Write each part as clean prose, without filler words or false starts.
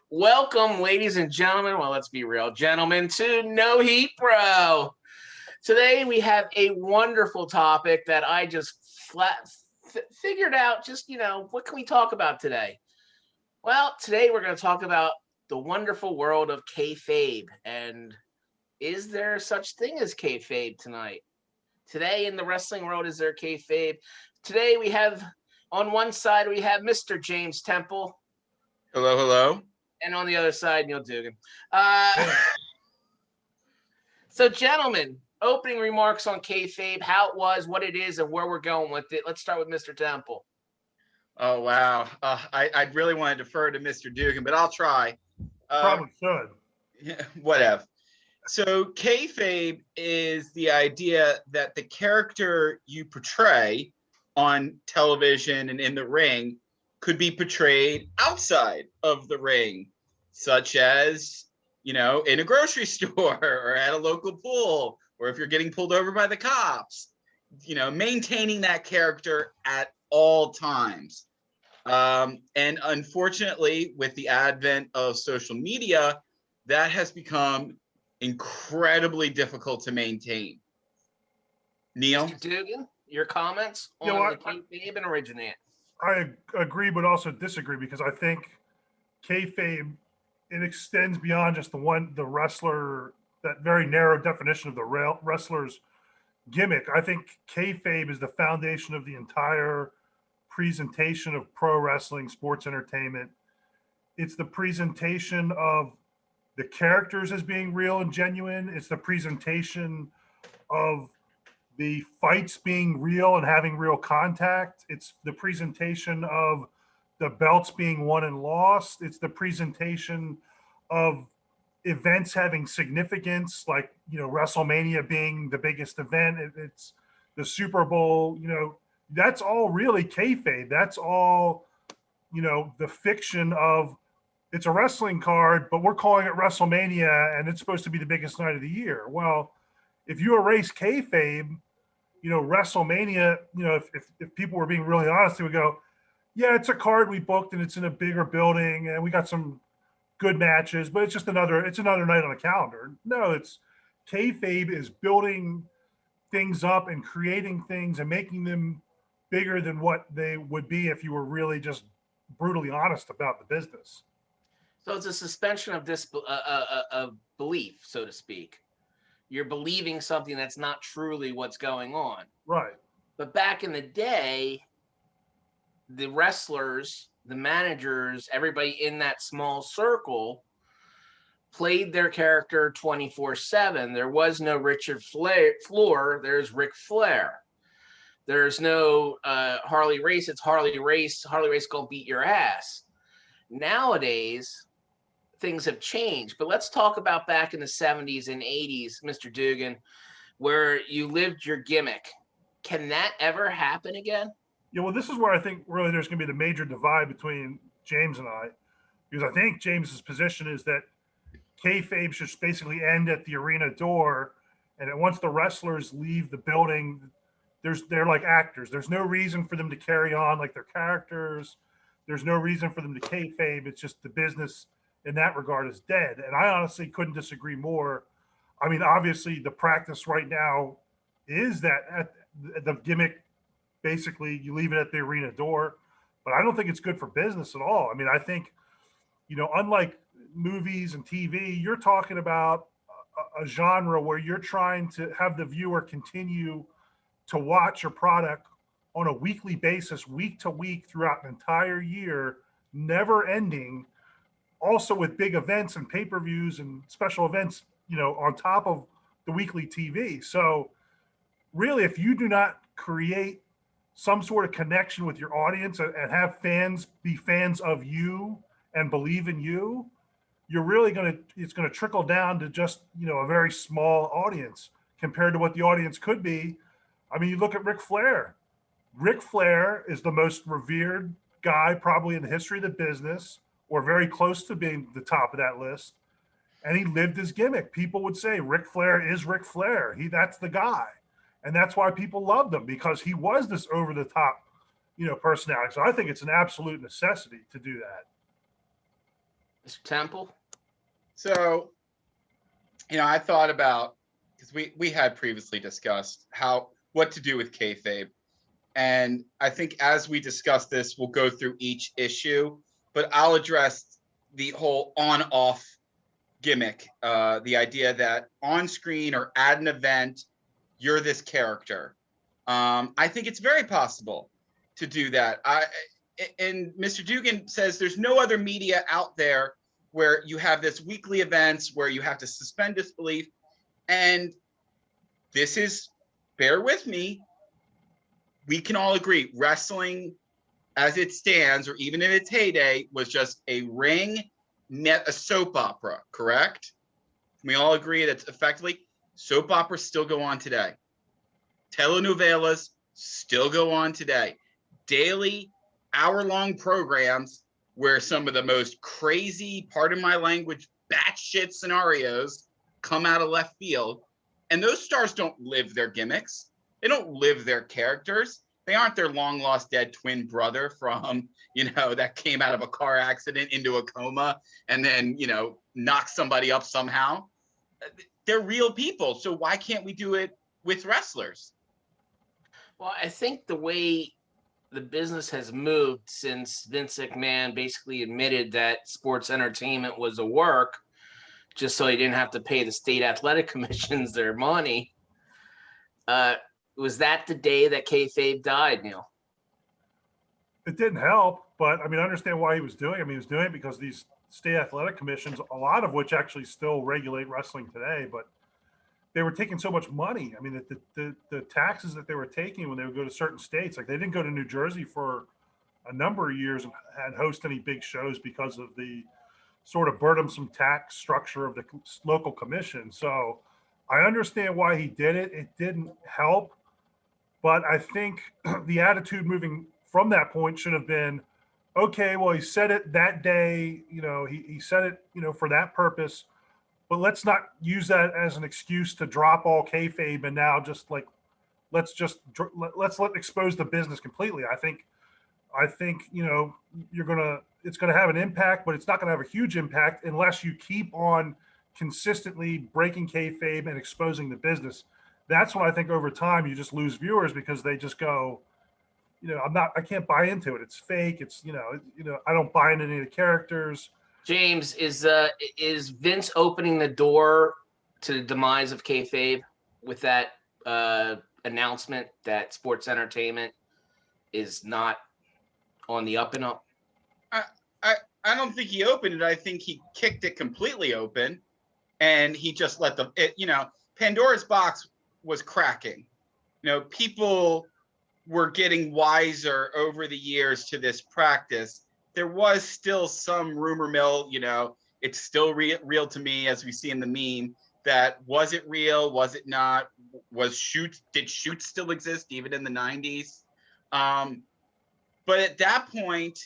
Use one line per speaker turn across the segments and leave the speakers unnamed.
Welcome, ladies and gentlemen. Well, let's be real, gentlemen, to No Heat Bro. Today we have a wonderful topic that I just figured out. What can we talk about today? Well, today we're going to talk about the wonderful world of kayfabe. And is there such thing as kayfabe tonight? Today in the wrestling world, is there kayfabe? Today we have, on one side, we have Mr. James Temple.
Hello, hello.
And on the other side, Neil Dugan. So, gentlemen, opening remarks on kayfabe, how it was, what it is, and where we're going with it. Let's start with Mr. Temple.
Oh, wow. I really want to defer to Mr. Dugan, but I'll try.
Probably should.
Yeah, whatever. So kayfabe is the idea that the character you portray on television and in the ring could be portrayed outside of the ring, such as, in a grocery store or at a local pool, or if you're getting pulled over by the cops, maintaining that character at all times. And unfortunately, with the advent of social media, that has become incredibly difficult to maintain. Neil?
Mr. Dugan, your comments on the kayfabe and originate.
I agree, but also disagree, because I think kayfabe, it extends beyond just the wrestler, that very narrow definition of the wrestler's gimmick. I think kayfabe is the foundation of the entire presentation of pro wrestling, sports entertainment. It's the presentation of the characters as being real and genuine. It's the presentation of the fights being real and having real contact. It's the presentation of the belts being won and lost. It's the presentation of events having significance, like, WrestleMania being the biggest event. It's the Super Bowl, that's all really kayfabe. That's all, the fiction of, it's a wrestling card, but we're calling it WrestleMania and it's supposed to be the biggest night of the year. Well, if you erase kayfabe, WrestleMania, if people were being really honest, they would go, yeah, it's a card we booked and it's in a bigger building and we got some good matches, but it's another night on the calendar. No, it's kayfabe is building things up and creating things and making them bigger than what they would be if you were really just brutally honest about the business.
So it's a suspension of of belief, so to speak. You're believing something that's not truly what's going on.
Right.
But back in the day, the wrestlers, the managers, everybody in that small circle played their character 24/7. There was no Richard Fleur. There's Ric Flair. There's no Harley Race. It's Harley Race. Harley Race gonna beat your ass. Nowadays, things have changed. But let's talk about back in the 70s and 80s, Mr. Dugan, where you lived your gimmick. Can that ever happen again?
Yeah, well, this is where I think really there's going to be the major divide between James and I, because I think James's position is that kayfabe should basically end at the arena door, and that once the wrestlers leave the building, they're like actors. There's no reason for them to carry on like their characters. There's no reason for them to kayfabe. It's just the business in that regard is dead. And I honestly couldn't disagree more. I mean, obviously, the practice right now is that the gimmick, basically, you leave it at the arena door. But I don't think it's good for business at all. I mean, I think, unlike movies and TV, you're talking about a genre where you're trying to have the viewer continue to watch your product on a weekly basis, week to week, throughout an entire year, never ending. Also with big events and pay-per-views and special events, on top of the weekly TV. So really, if you do not create some sort of connection with your audience and have fans be fans of you and believe in you, you're really it's going to trickle down to just, a very small audience compared to what the audience could be. I mean, you look at Ric Flair. Ric Flair is the most revered guy probably in the history of the business, or very close to being the top of that list. And he lived his gimmick. People would say Ric Flair is Ric Flair. That's the guy. And that's why people loved him, because he was this over the top, personality. So I think it's an absolute necessity to do that.
Mr. Temple?
So, I thought about, because we had previously discussed what to do with kayfabe, and I think as we discuss this, we'll go through each issue, but I'll address the whole on-off gimmick, the idea that on screen or at an event, you're this character. I think it's very possible to do that. And Mr. Dugan says there's no other media out there where you have this weekly events where you have to suspend disbelief. And this is, bear with me, we can all agree, wrestling as it stands, or even in its heyday, was just a ring met a soap opera, correct? Can we all agree that effectively soap operas still go on today? Telenovelas still go on today. Daily, hour-long programs where some of the most crazy, pardon my language, batshit scenarios come out of left field. And those stars don't live their gimmicks. They don't live their characters. They aren't their long lost dead twin brother from, that came out of a car accident into a coma and then, knocked somebody up somehow. They're real people. So why can't we do it with wrestlers?
Well, I think the way the business has moved since Vince McMahon basically admitted that sports entertainment was a work, just so he didn't have to pay the state athletic commissions their money. Was that the day that kayfabe died, Neil?
It didn't help, but I understand why he was doing it. He was doing it because these state athletic commissions, a lot of which actually still regulate wrestling today, but they were taking so much money. The taxes that they were taking when they would go to certain states, like they didn't go to New Jersey for a number of years and host any big shows because of the sort of burdensome tax structure of the local commission. So I understand why he did it. It didn't help, but I think the attitude moving from that point should have been, okay, well, he said it that day, he said it, for that purpose, but let's not use that as an excuse to drop all kayfabe and now just like, let's expose the business completely. I think, it's going to have an impact, but it's not going to have a huge impact unless you keep on consistently breaking kayfabe and exposing the business. That's when I think over time you just lose viewers because they just go, I can't buy into it. It's fake. It's, I don't buy into any of the characters.
James, is Vince opening the door to the demise of kayfabe with that announcement that sports entertainment is not on the up and up?
I don't think he opened it. I think he kicked it completely open, and he just let Pandora's box was cracking. People were getting wiser over the years to this practice. There was still some rumor mill, it's still real to me, as we see in the meme, that was it real? Was it not? Did shoots still exist even in the 90s? But at that point,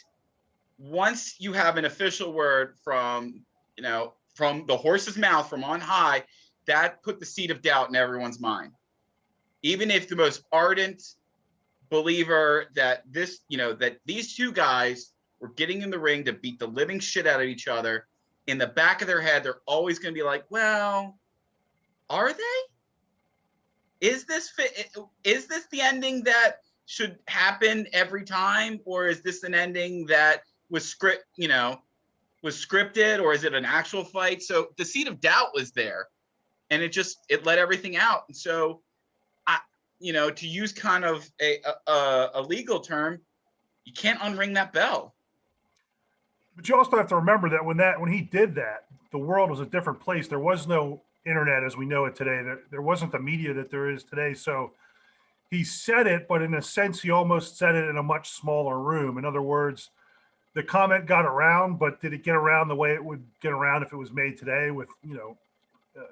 once you have an official word from the horse's mouth from on high, that put the seed of doubt in everyone's mind. Even if the most ardent believer that these two guys were getting in the ring to beat the living shit out of each other, in the back of their head, they're always going to be like, well, are they? Is this the ending that should happen every time, or is this an ending that was scripted, or is it an actual fight? So the seed of doubt was there, and it let everything out. And so, to use kind of a legal term, you can't unring that bell.
But you also have to remember that when he did that, the world was a different place. There was no internet as we know it today. There wasn't the media that there is today. So he said it, but in a sense, he almost said it in a much smaller room. In other words, the comment got around, but did it get around the way it would get around if it was made today with,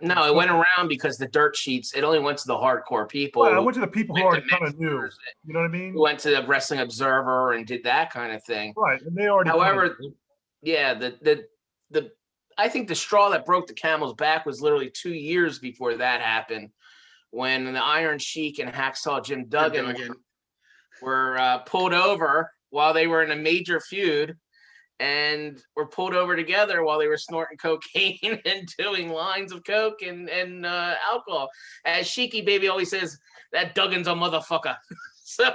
No, it went around because the dirt sheets, it only went to the hardcore people.
Well, I went to the people who already kind of knew. You know what I mean?
Who went to the Wrestling Observer and did that kind of thing.
Right. And they already.
However, yeah, I think the straw that broke the camel's back was literally 2 years before that happened, when the Iron Sheik and Hacksaw Jim Duggan were pulled over while they were in a major feud, and were pulled over together while they were snorting cocaine and doing lines of coke and alcohol. As Sheiky Baby always says, that Duggan's a motherfucker. So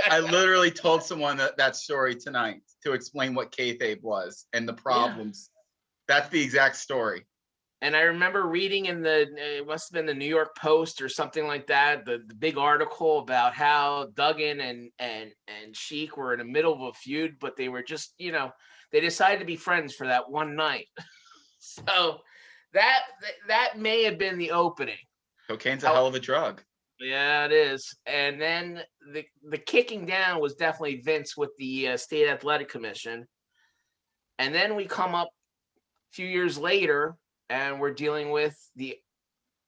I literally told someone that story tonight to explain what kayfabe was and the problems. Yeah. That's the exact story.
And I remember reading in it must have been the New York Post or something like that, the big article about how Duggan and Sheik were in the middle of a feud, but they were just, they decided to be friends for that one night. So that may have been the opening.
Cocaine's a hell of a drug.
Yeah, it is. And then the kicking down was definitely Vince with the State Athletic Commission. And then we come up a few years later, and we're dealing with the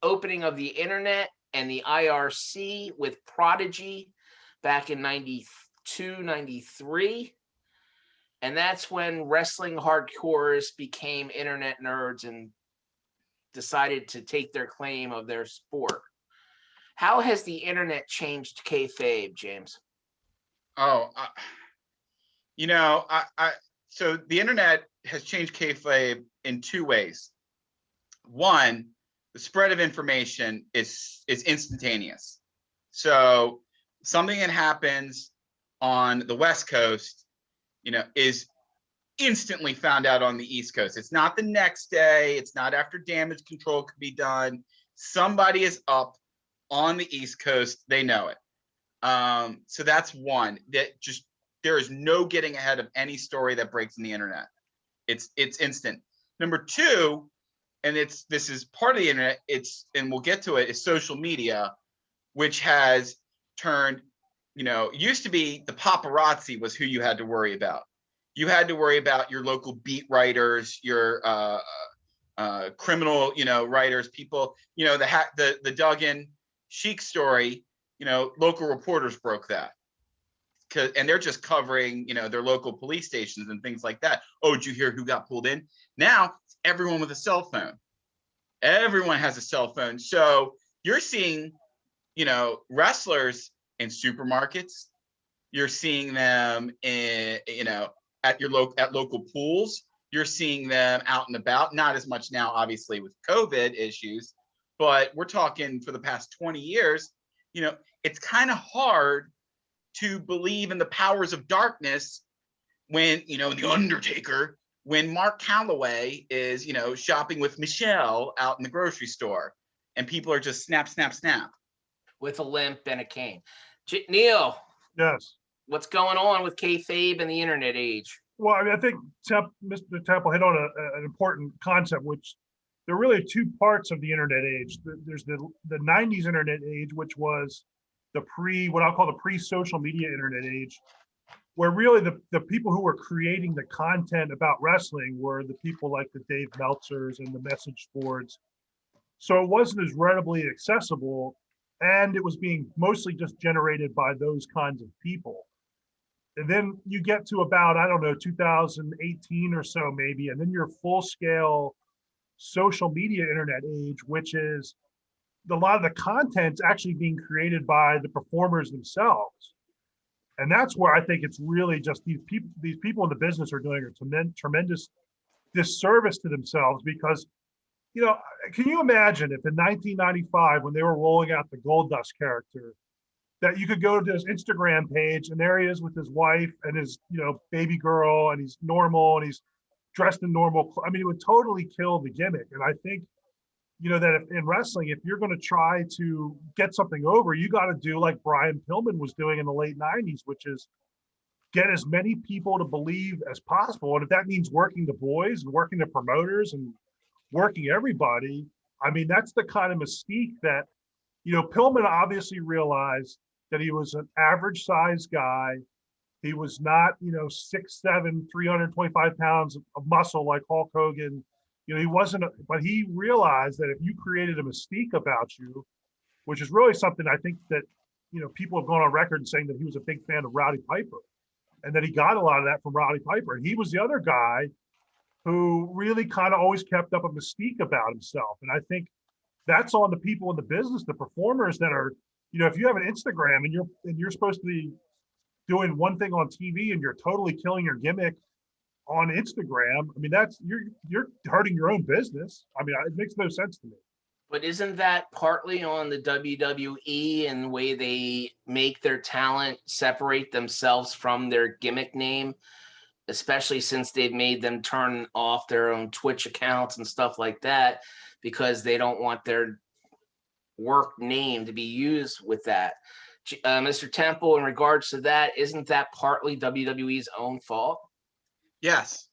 opening of the internet and the IRC with Prodigy back in 92, 93. And that's when wrestling hardcores became internet nerds and decided to take their claim of their sport. How has the internet changed kayfabe, James?
Oh, so the internet has changed kayfabe in two ways. One, the spread of information is instantaneous. So something that happens on the West Coast, is instantly found out on the East Coast. It's not the next day. It's not after damage control could be done. Somebody is up on the East Coast. They know it. So that's one. There is no getting ahead of any story that breaks in the internet. It's instant. Number two, and this is part of the internet, and we'll get to it, is social media, which has turned, used to be the paparazzi was who you had to worry about. You had to worry about your local beat writers, your criminal, writers, people, the Duggan Sheik story, local reporters broke that. And they're just covering, their local police stations and things like that. Oh, did you hear who got pulled in? Now, everyone with a cell phone. Everyone has a cell phone. So you're seeing, wrestlers in supermarkets. You're seeing them in, at local pools. You're seeing them out and about. Not as much now, obviously, with COVID issues, but we're talking for the past 20 years. It's kind of hard to believe in the powers of darkness when, the Undertaker, when Mark Calloway is, shopping with Michelle out in the grocery store and people are just snap, snap, snap.
With a limp and a cane. Neil.
Yes.
What's going on with kayfabe and the internet age?
Well, I think Mr. Temple hit on an important concept, which there are really two parts of the internet age. There's the 90s internet age, which was what I'll call the pre-social media internet age, where really the people who were creating the content about wrestling were the people like the Dave Meltzers and the message boards. So it wasn't as readily accessible, and it was being mostly just generated by those kinds of people. And then you get to about, 2018 or so maybe, and then your full-scale social media internet age, which is a lot of the content's actually being created by the performers themselves. And that's where I think it's really just these people in the business are doing a tremendous disservice to themselves because, can you imagine if in 1995, when they were rolling out the Goldust character, that you could go to his Instagram page and there he is with his wife and his, baby girl, and he's normal and he's dressed in normal. I mean, it would totally kill the gimmick. And I think, that in wrestling, if you're going to try to get something over, you got to do like Brian Pillman was doing in the late 90s, which is get as many people to believe as possible. And if that means working the boys and working the promoters and working everybody, I mean, that's the kind of mystique that, Pillman obviously realized that he was an average size guy. He was not, 6'7", 325 pounds of muscle like Hulk Hogan. He wasn't, but he realized that if you created a mystique about you, which is really something I think that, people have gone on record saying that he was a big fan of Rowdy Piper and that he got a lot of that from Rowdy Piper. And he was the other guy who really kind of always kept up a mystique about himself. And I think that's on the people in the business, the performers that are, if you have an Instagram and you're supposed to be doing one thing on TV and you're totally killing your gimmick on Instagram, I mean, that's you're hurting your own business. I mean, it makes no sense to me.
But isn't that partly on the WWE and the way they make their talent separate themselves from their gimmick name, especially since they've made them turn off their own Twitch accounts and stuff like that because they don't want their work name to be used with that. Mr. Temple, in regards to that, isn't that partly WWE's own fault?
Yes,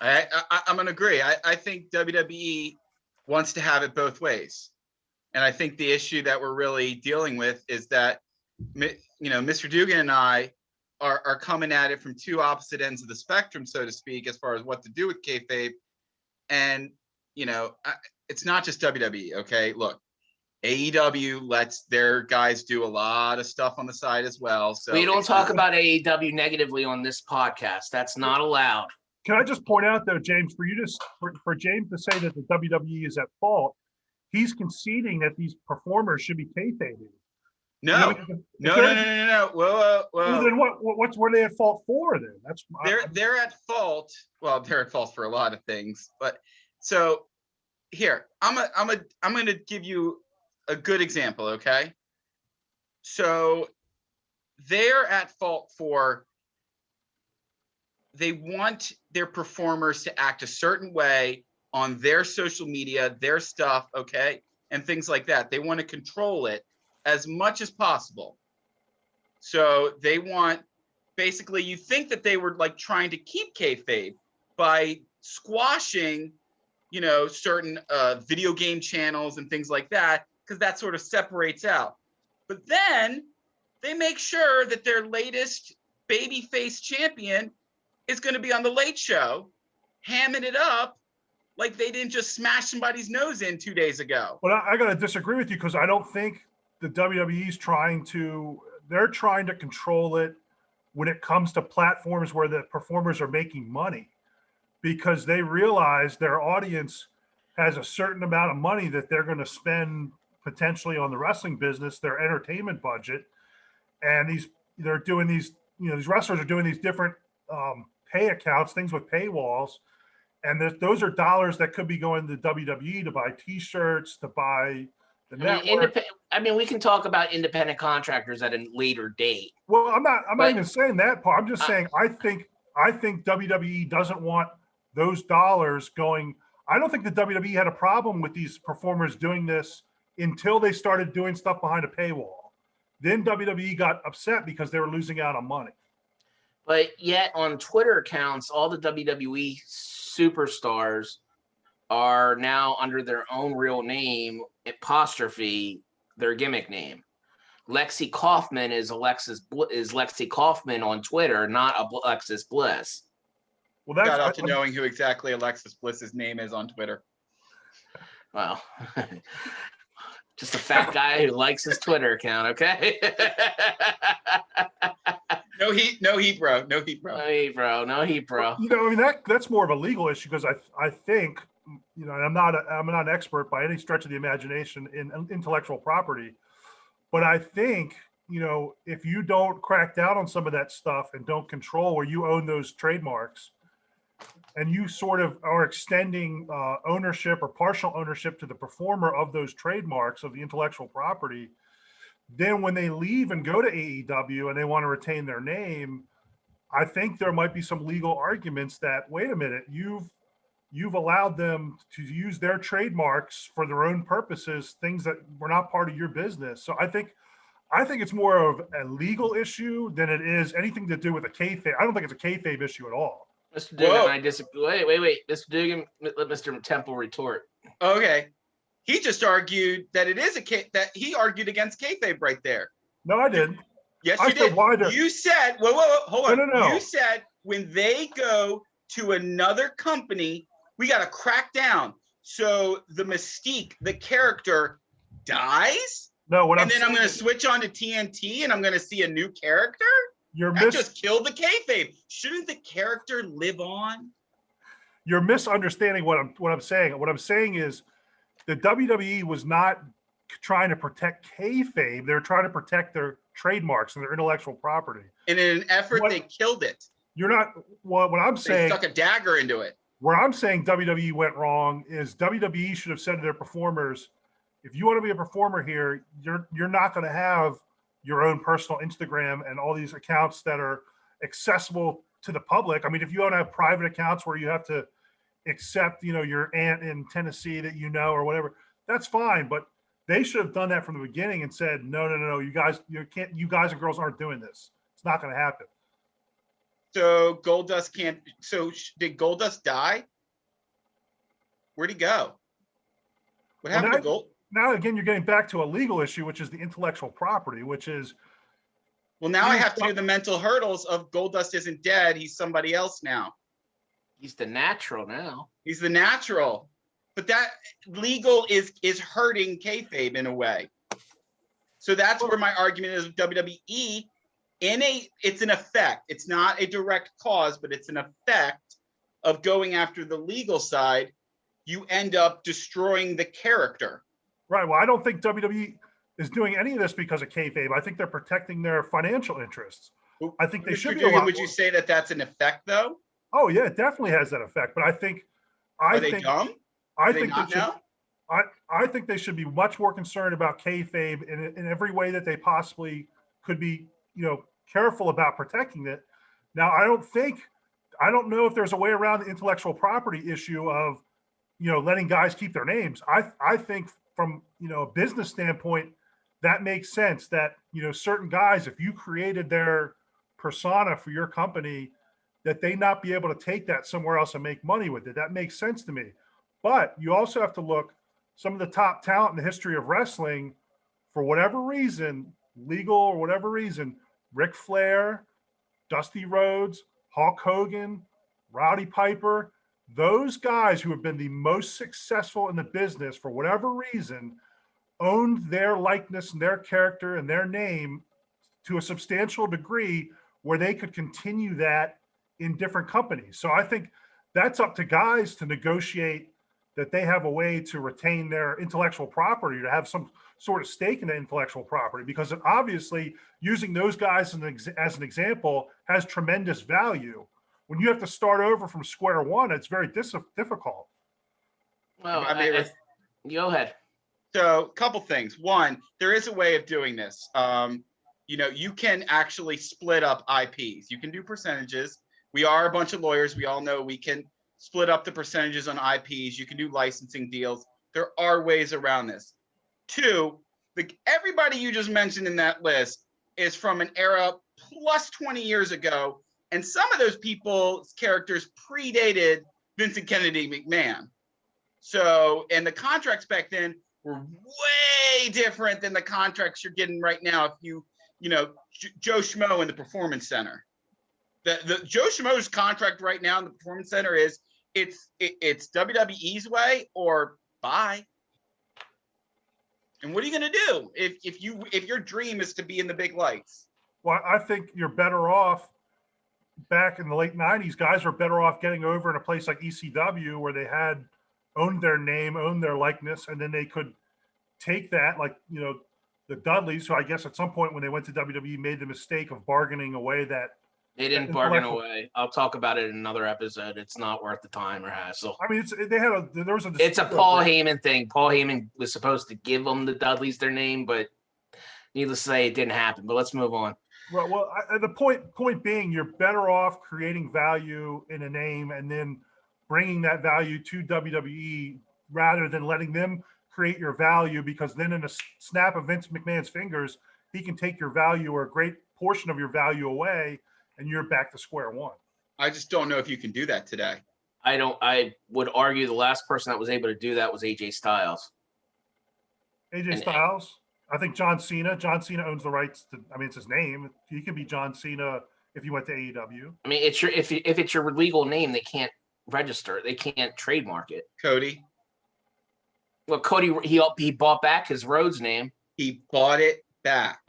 I'm gonna agree. I think WWE wants to have it both ways, and I think the issue that we're really dealing with is that Mr. Dugan and I are coming at it from two opposite ends of the spectrum, so to speak, as far as what to do with kayfabe. And it's not just WWE. Okay, look, AEW lets their guys do a lot of stuff on the side as well. So
we don't talk about AEW negatively on this podcast. That's not allowed.
Can I just point out though, James, for James to say that the WWE is at fault, he's conceding that these performers should be kayfabing.
No. Whoa.
Well, then what were they at fault for then?
They're at fault. Well, they're at fault for a lot of things, but so here I'm gonna give you a good example. Okay, so they're at fault for they want their performers to act a certain way on their social media, their stuff, okay, and things like that. They want to control it as much as possible. So they want, basically, you think that they were like trying to keep kayfabe by squashing, certain video game channels and things like that, because that sort of separates out. But then they make sure that their latest babyface champion is going to be on the Late Show, hamming it up like they didn't just smash somebody's nose in 2 days ago.
But I got to disagree with you because I don't think the WWE's they're trying to control it when it comes to platforms where the performers are making money, because they realize their audience has a certain amount of money that they're going to spend potentially on the wrestling business, their entertainment budget. And these wrestlers are doing these different pay accounts, things with paywalls. And those are dollars that could be going to WWE to buy T-shirts, to buy the network.
We can talk about independent contractors at a later date.
Well, I'm not even saying that part. I'm just saying I think WWE doesn't want those dollars going. I don't think the WWE had a problem with these performers doing this until they started doing stuff behind a paywall. Then WWE got upset because they were losing out on money.
But yet on Twitter accounts, all the WWE superstars are now under their own real name, apostrophe their gimmick name. Lexi Kaufman is Lexi Kaufman on Twitter, not Alexis Bliss.
Well, that's got up to knowing who exactly Alexis Bliss's name is on Twitter.
Well, just a fat guy who likes his Twitter account, okay?
No heat, bro. No heat, bro.
That's more of a legal issue because I think, and I'm not an expert by any stretch of the imagination in intellectual property, but I think, if you don't crack down on some of that stuff and don't control where you own those trademarks, and you sort of are extending ownership or partial ownership to the performer of those trademarks of the intellectual property, then when they leave and go to AEW and they want to retain their name, I think there might be some legal arguments that, wait a minute, you've allowed them to use their trademarks for their own purposes, things that were not part of your business. So I think it's more of a legal issue than it is anything to do with a kayfabe. I don't think it's a kayfabe issue at all.
Mr. Dugan, I disagree. Wait. Mr. Dugan, let Mr. Temple retort.
Okay. He just argued that it is that he argued against kayfabe right there.
No, I didn't.
Yes, you did. You said, whoa, hold on. No. You said when they go to another company, we got to crack down. So the mystique, the character dies?
No,
I'm going to switch on to TNT and I'm going to see a new character? Just killed the kayfabe. Shouldn't the character live on?
You're misunderstanding what I'm saying. What I'm saying is the WWE was not trying to protect kayfabe. They're trying to protect their trademarks and their intellectual property.
And in an effort, they killed it.
you're not. Well, what I'm
They
saying,
stuck a dagger into it.
where I'm saying WWE went wrong is WWE should have said to their performers, if you want to be a performer here, you're not going to have your own personal Instagram and all these accounts that are accessible to the public. I mean, if you want to have private accounts where you have to accept, your aunt in Tennessee that or whatever, that's fine. But they should have done that from the beginning and said, no, you guys and girls aren't doing this. It's not going to happen.
So Goldust can't. So did Goldust die? Where'd he go? What happened to Gold?
Now again, you're getting back to a legal issue, which is the intellectual property, which is.
Well, now I have to do the mental hurdles of Goldust isn't dead. He's somebody else now.
He's the natural now.
He's the natural, but that legal is hurting kayfabe in a way. So that's where my argument is with WWE. It's an effect. It's not a direct cause, but it's an effect of going after the legal side. You end up destroying the character.
Right. Well, I don't think WWE is doing any of this because of kayfabe. I think they're protecting their financial interests. I think they should be.
Would you say that that's an effect, though?
Oh yeah, it definitely has that effect. But I think
are they dumb?
I think they should. I think they should be much more concerned about kayfabe in every way that they possibly could be. Careful about protecting it. Now, I don't know if there's a way around the intellectual property issue of, letting guys keep their names. I think from, a business standpoint, that makes sense that, certain guys, if you created their persona for your company, that they not be able to take that somewhere else and make money with it. That makes sense to me. But you also have to look, some of the top talent in the history of wrestling, for whatever reason, legal or whatever reason, Ric Flair, Dusty Rhodes, Hulk Hogan, Rowdy Piper, those guys who have been the most successful in the business for whatever reason, owned their likeness and their character and their name to a substantial degree where they could continue that in different companies. So I think that's up to guys to negotiate that they have a way to retain their intellectual property, to have some sort of stake in the intellectual property, because obviously using those guys as an example has tremendous value. When you have to start over from square one, it's very difficult.
Well, go ahead.
So a couple things. One, there is a way of doing this. You can actually split up IPs. You can do percentages. We are a bunch of lawyers. We all know we can split up the percentages on IPs. You can do licensing deals. There are ways around this. Two, everybody you just mentioned in that list is from an era plus 20 years ago. And some of those people's characters predated Vincent Kennedy McMahon. So, and the contracts back then were way different than the contracts you're getting right now. If Joe Schmo in the Performance Center. The Joe Schmo's contract right now in the Performance Center is it's WWE's way or bye. And what are you going to do if your dream is to be in the big lights?
Well, I think you're better off. Back in the late 90s, guys were better off getting over in a place like ECW where they had owned their name, owned their likeness, and then they could take that, like, the Dudleys, who I guess at some point when they went to WWE made the mistake of bargaining away that.
They didn't bargain away. I'll talk about it in another episode. It's not worth the time or hassle.
I mean,
it's a Paul Heyman thing. Paul Heyman was supposed to give them the Dudleys their name, but needless to say, it didn't happen. But let's move on.
Well, the point being, you're better off creating value in a name and then bringing that value to WWE rather than letting them create your value, because then in a snap of Vince McMahon's fingers, he can take your value or a great portion of your value away, and you're back to square one.
I just don't know if you can do that today.
I would argue the last person that was able to do that was AJ Styles.
Styles? I think John Cena. John Cena owns the rights to. I mean, it's his name. He can be John Cena if you went to AEW.
I mean, if it's your legal name, they can't register. They can't trademark it.
Cody.
Well, Cody, he bought back his Rhodes name.
He bought it back.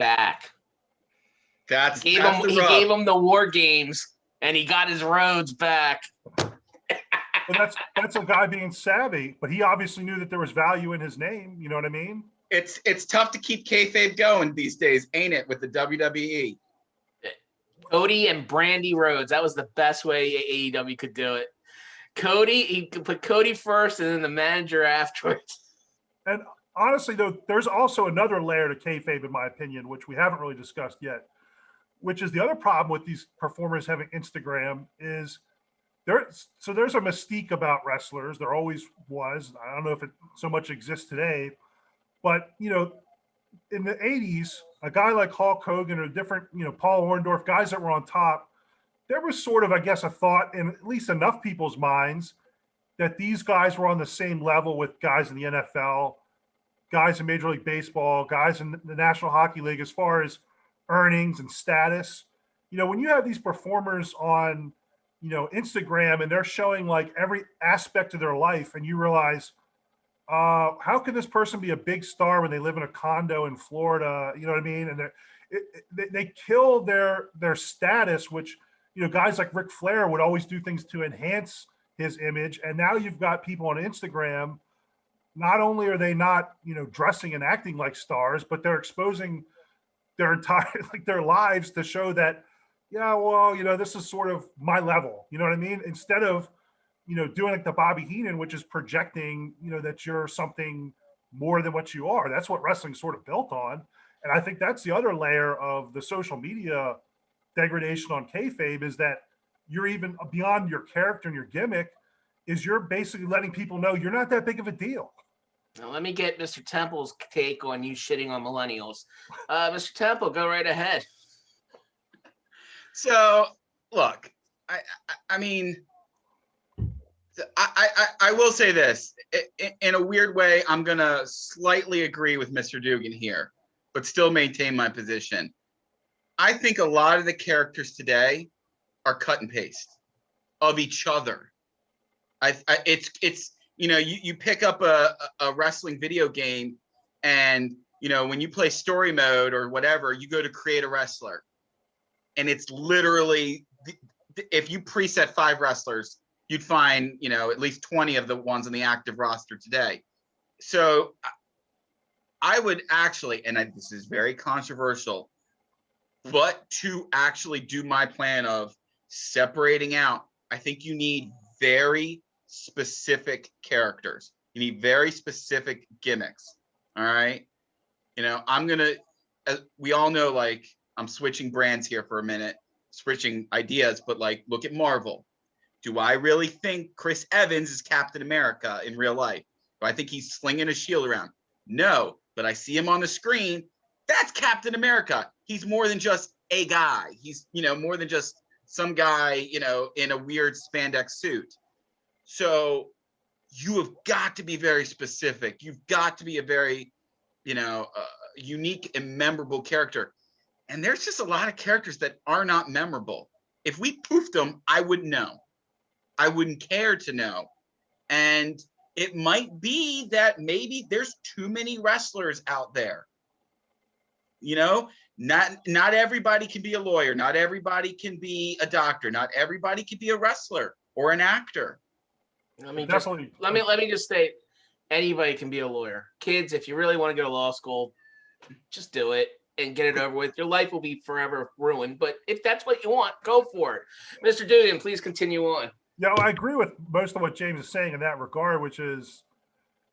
He
gave him the War Games, and he got his Rhodes back.
Well, that's a guy being savvy, but he obviously knew that there was value in his name. You know what I mean?
It's tough to keep kayfabe going these days, ain't it, with the WWE?
Cody and Brandy Rhodes. That was the best way AEW could do it. Cody, he could put Cody first and then the manager afterwards.
And honestly, though, there's also another layer to kayfabe, in my opinion, which we haven't really discussed yet, which is the other problem with these performers having Instagram is there's a mystique about wrestlers. There always was. I don't know if it so much exists today, but in the 80s, a guy like Hulk Hogan or different, Paul Orndorff, guys that were on top, there was sort of, I guess, a thought in at least enough people's minds that these guys were on the same level with guys in the NFL, guys in Major League Baseball, guys in the National Hockey League as far as earnings and status. When you have these performers on, Instagram and they're showing like every aspect of their life and you realize, how can this person be a big star when they live in a condo in Florida? You know what I mean? And they kill their status, which, guys like Ric Flair would always do things to enhance his image. And now you've got people on Instagram. Not only are they not, dressing and acting like stars, but they're exposing their entire, like their lives to show that, yeah, well, this is sort of my level. You know what I mean? Instead of, doing like the Bobby Heenan, which is projecting, that you're something more than what you are. That's what wrestling's sort of built on. And I think that's the other layer of the social media degradation on kayfabe is that you're even beyond your character and your gimmick is you're basically letting people know you're not that big of a deal.
Now, let me get Mr. Temple's take on you shitting on millennials. Mr. Temple, go right ahead.
So, look, I mean, I will say this. In a weird way, I'm going to slightly agree with Mr. Dugan here, but still maintain my position. I think a lot of the characters today are cut and paste of each other. It's you pick up a wrestling video game and, when you play story mode or whatever, you go to create a wrestler. And it's literally, if you preset 5 wrestlers, you'd find, at least 20 of the ones on the active roster today. So I would actually, and this is very controversial, but to actually do my plan of separating out, I think you need very specific characters. You need very specific gimmicks. All right. We all know, like, I'm switching brands here for a minute, switching ideas, but like, look at Marvel. Do I really think Chris Evans is Captain America in real life? Do I think he's slinging a shield around? No, but I see him on the screen. That's Captain America. He's more than just a guy. He's, more than just some guy, in a weird spandex suit. So you have got to be very specific. You've got to be a very, unique and memorable character. And there's just a lot of characters that are not memorable. If we poofed them, I wouldn't know. I wouldn't care to know. And it might be that maybe there's too many wrestlers out there. Not everybody can be a lawyer. Not everybody can be a doctor. Not everybody can be a wrestler or an actor.
Let me just say, anybody can be a lawyer. Kids, if you really want to go to law school, just do it and get it over with. Your life will be forever ruined. But if that's what you want, go for it. Mr. Dugan, please continue on.
Yeah, I agree with most of what James is saying in that regard, which is,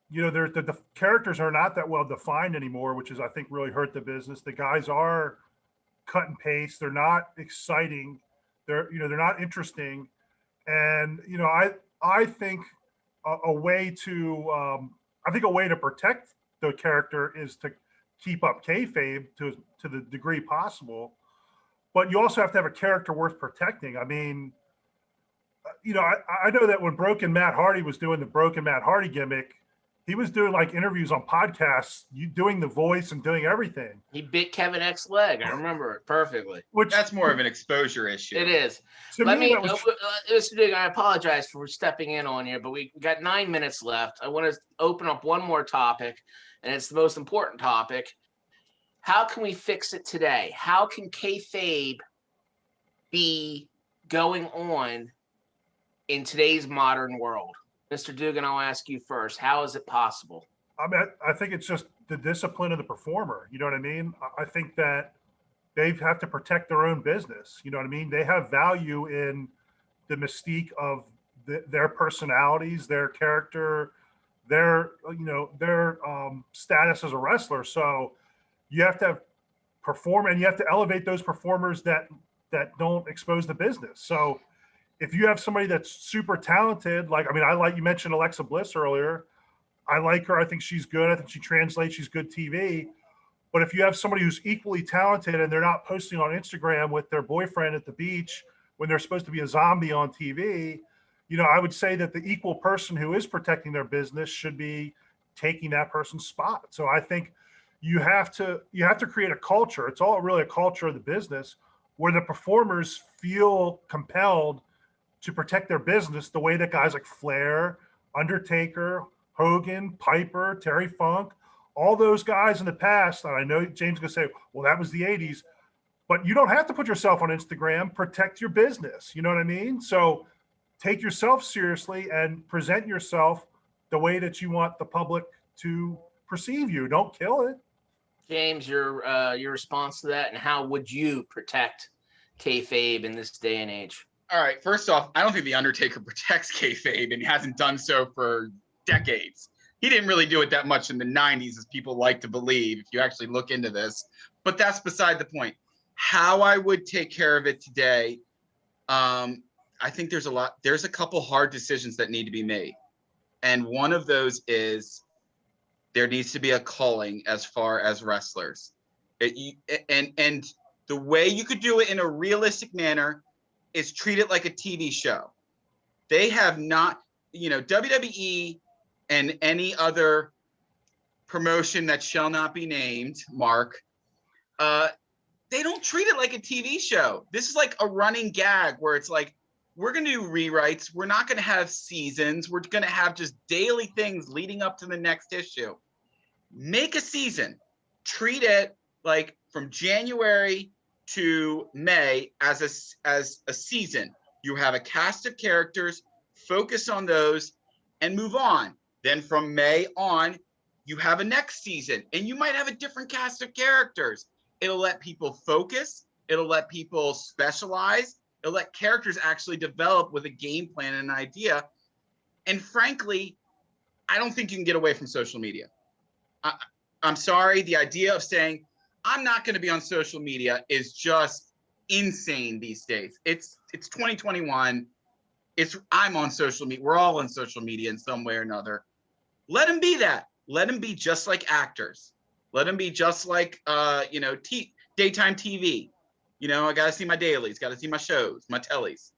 the characters are not that well defined anymore, which is, I think, really hurt the business. The guys are cut and paste. They're not exciting. They're not interesting. And, I think a way to protect the character is to keep up kayfabe to the degree possible. But you also have to have a character worth protecting. I mean, I know that when Broken Matt Hardy was doing the Broken Matt Hardy gimmick, he was doing like interviews on podcasts, doing the voice and doing everything.
He bit Kevin X's leg. I remember it perfectly.
That's more of an exposure issue.
It is. Mr. Dugan, I apologize for stepping in on you, but we got 9 minutes left. I want to open up one more topic, and it's the most important topic. How can we fix it today? How can kayfabe be going on in today's modern world? Mr. Dugan, I'll ask you first. How is it possible?
I mean, I think it's just the discipline of the performer. You know what I mean? I think that they have to protect their own business. You know what I mean? They have value in the mystique of their personalities, their character, their status as a wrestler. So you have to perform, and you have to elevate those performers that don't expose the business. So if you have somebody that's super talented, like, I mean, I like, you mentioned Alexa Bliss earlier. I like her. I think she's good. I think she translates. She's good TV. But if you have somebody who's equally talented and they're not posting on Instagram with their boyfriend at the beach when they're supposed to be a zombie on TV, I would say that the equal person who is protecting their business should be taking that person's spot. So I think you have to create a culture. It's all really a culture of the business where the performers feel compelled to protect their business the way that guys like Flair, Undertaker, Hogan, Piper, Terry Funk, all those guys in the past. And I know James is going to say, well, that was the 80s, but you don't have to put yourself on Instagram. Protect your business. You know what I mean? So take yourself seriously and present yourself the way that you want the public to perceive you. Don't kill it.
James, your response to that, and how would you protect kayfabe in this day and age?
All right. First off, I don't think the Undertaker protects kayfabe, and he hasn't done so for decades. He didn't really do it that much in the 90s, as people like to believe, if you actually look into this. But that's beside the point. How I would take care of it today, I think there's a couple hard decisions that need to be made. And one of those is there needs to be a culling as far as wrestlers. And the way you could do it in a realistic manner is treat it like a TV show. They have not, WWE and any other promotion that shall not be named, Mark, they don't treat it like a TV show. This is like a running gag where it's like, we're going to do rewrites. We're not going to have seasons. We're going to have just daily things leading up to the next issue. Make a season. Treat it like from January to May as a season. You have a cast of characters, focus on those, and move on. Then from May on, you have a next season, and you might have a different cast of characters. It'll let people focus. It'll let people specialize. It'll let characters actually develop with a game plan and an idea. And frankly, I don't think you can get away from social media. I'm sorry. The idea of saying, I'm not going to be on social media is just insane these days. It's 2021. I'm on social media. We're all on social media in some way or another. Let them be that. Let them be just like actors. Let them be just like, daytime TV. I got to see my dailies, got to see my shows, my tellies.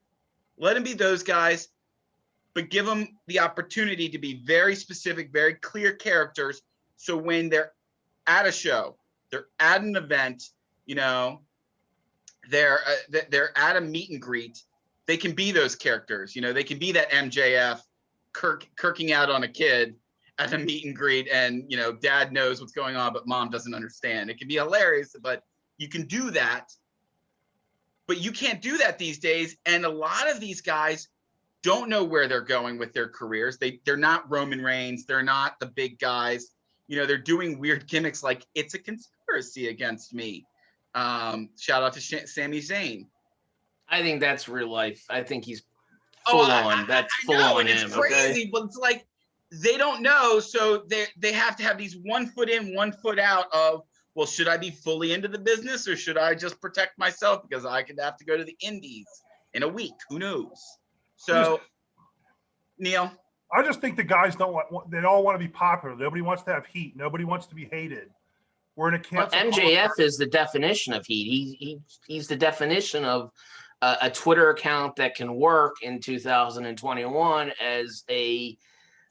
Let them be those guys, but give them the opportunity to be very specific, very clear characters. So when they're at a show, they're at an event, they're at a meet and greet, they can be those characters. They can be that MJF kirking out on a kid at a meet and greet, and dad knows what's going on, but mom doesn't understand. It can be hilarious, but you can do that. But you can't do that these days. And a lot of these guys don't know where they're going with their careers. They're not Roman Reigns. They're not the big guys. They're doing weird gimmicks like it's a conspiracy against me. Shout out to Sami Zayn.
I think that's real life. I think he's full on. That's full on
and
him.
It's crazy,
Okay?
but it's like they don't know, so they have to have these 1 foot in, 1 foot out of, well, should I be fully into the business or should I just protect myself because I could have to go to the Indies in a week? Who knows? So, Neil.
I just think the guys they all want to be popular. Nobody wants to have heat. Nobody wants to be hated. We're in a cancel.
MJF is the definition of heat. He's the definition of a Twitter account that can work in 2021 as a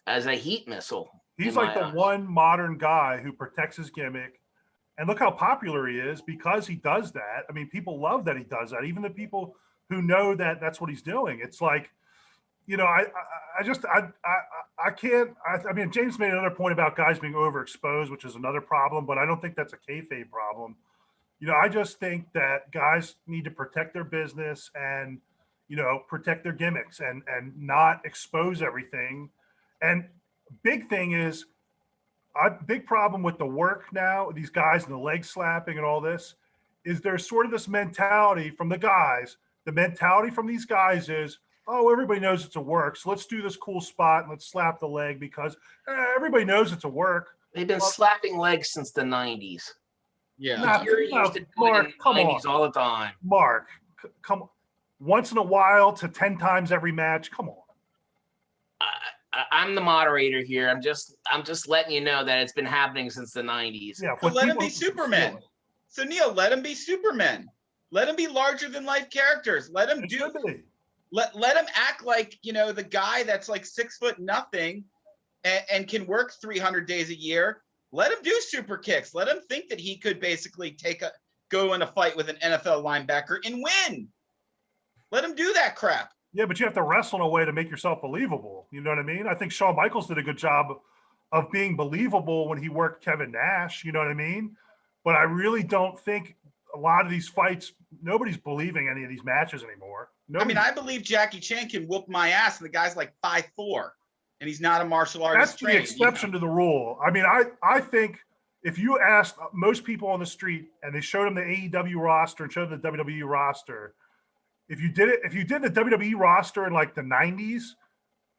heat missile.
He's like the one modern guy who protects his gimmick. And look how popular he is because he does that. I mean, people love that he does that. Even the people who know that that's what he's doing. It's like, I can't. I mean, James made another point about guys being overexposed, which is another problem, but I don't think that's a kayfabe problem. I just think that guys need to protect their business and, protect their gimmicks and not expose everything. And big thing is, a big problem with the work now, these guys and the leg slapping and all this, is there's sort of this mentality from the guys. The mentality from these guys is, oh, everybody knows it's a work, so let's do this cool spot and let's slap the leg because everybody knows it's a work.
They've been slapping legs since the 90s.
Yeah.
Nah,
Fury
nah,
used to do
Mark,
it in
come
the
on.
90s all the time.
Mark, come on. Once in a while to 10 times every match. Come on.
I'm the moderator here. I'm just letting you know that it's been happening since the 90s.
Yeah,
So
with
let him
people
be
who
Superman.
feel it.
So Neil, let him be Superman. Let him be larger than life characters. Let him
It
do.
should be.
Let him act like, you know, the guy that's like 6'0" and can work 300 days a year. Let him do super kicks. Let him think that he could basically go in a fight with an NFL linebacker and win. Let him do that crap.
Yeah, but you have to wrestle in a way to make yourself believable. You know what I mean? I think Shawn Michaels did a good job of being believable when he worked Kevin Nash. You know what I mean? But I really don't think a lot of these fights, nobody's believing any of these matches anymore.
I mean, I believe Jackie Chan can whoop my ass, and the guy's like 5'4", and he's not a martial artist.
That's the exception to the rule. I mean, I think if you asked most people on the street and they showed them the AEW roster and showed them the WWE roster, if you did the WWE roster in like the 90s,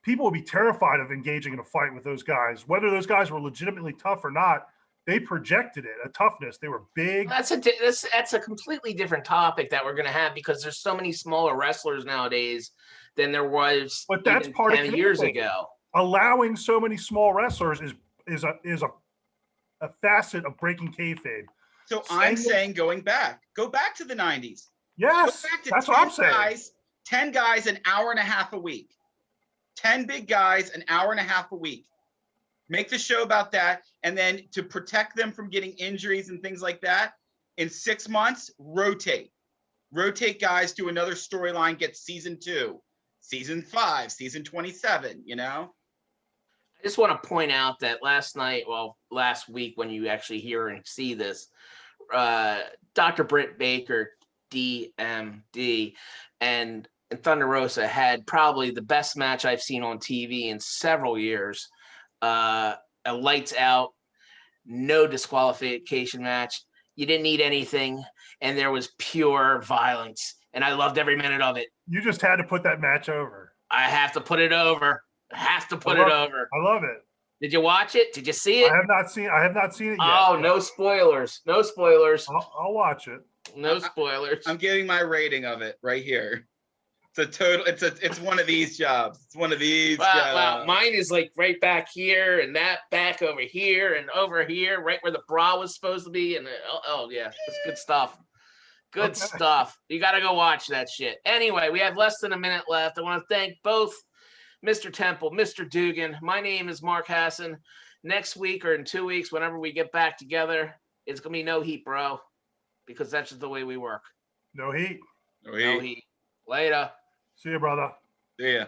people would be terrified of engaging in a fight with those guys. Whether those guys were legitimately tough or not, they projected it, a toughness. They were big.
That's a completely different topic that we're going to have because there's so many smaller wrestlers nowadays than there was
But that's
even
part
10
of
years
kayfabe.
ago.
Allowing so many small wrestlers is a facet of breaking kayfabe.
So I'm saying go back to the 90s.
Yes, that's what I'm saying.
10 guys, an hour and a half a week. 10 big guys, an hour and a half a week. Make the show about that. And then to protect them from getting injuries and things like that, in 6 months, rotate. Rotate guys to another storyline, get season 2, season 5, season 27, you know?
I just want to point out that last week, when you actually hear and see this, Dr. Britt Baker, DMD, and Thunder Rosa had probably the best match I've seen on TV in several years. A lights out, no disqualification match. You didn't need anything, and there was pure violence, and I loved every minute of it.
You just had to put that match over.
I have to put it over. I love
it.
Did you watch it? Did you see it?
I have not seen it yet.
Oh, no spoilers. No spoilers.
I'll watch it.
No spoilers.
I'm giving my rating of it right here. It's one of these jobs. It's one of these jobs.
Wow, mine is like right back here and that back over here and over here, right where the bra was supposed to be. And yeah, it's good stuff. Good stuff. You got to go watch that shit. Anyway, we have less than a minute left. I want to thank both Mr. Temple, Mr. Dugan. My name is Mark Hassan. Next week or in 2 weeks, whenever we get back together, it's going to be no heat, bro, because that's just the way we work.
No heat.
No heat. Later.
See you, brother.
See ya.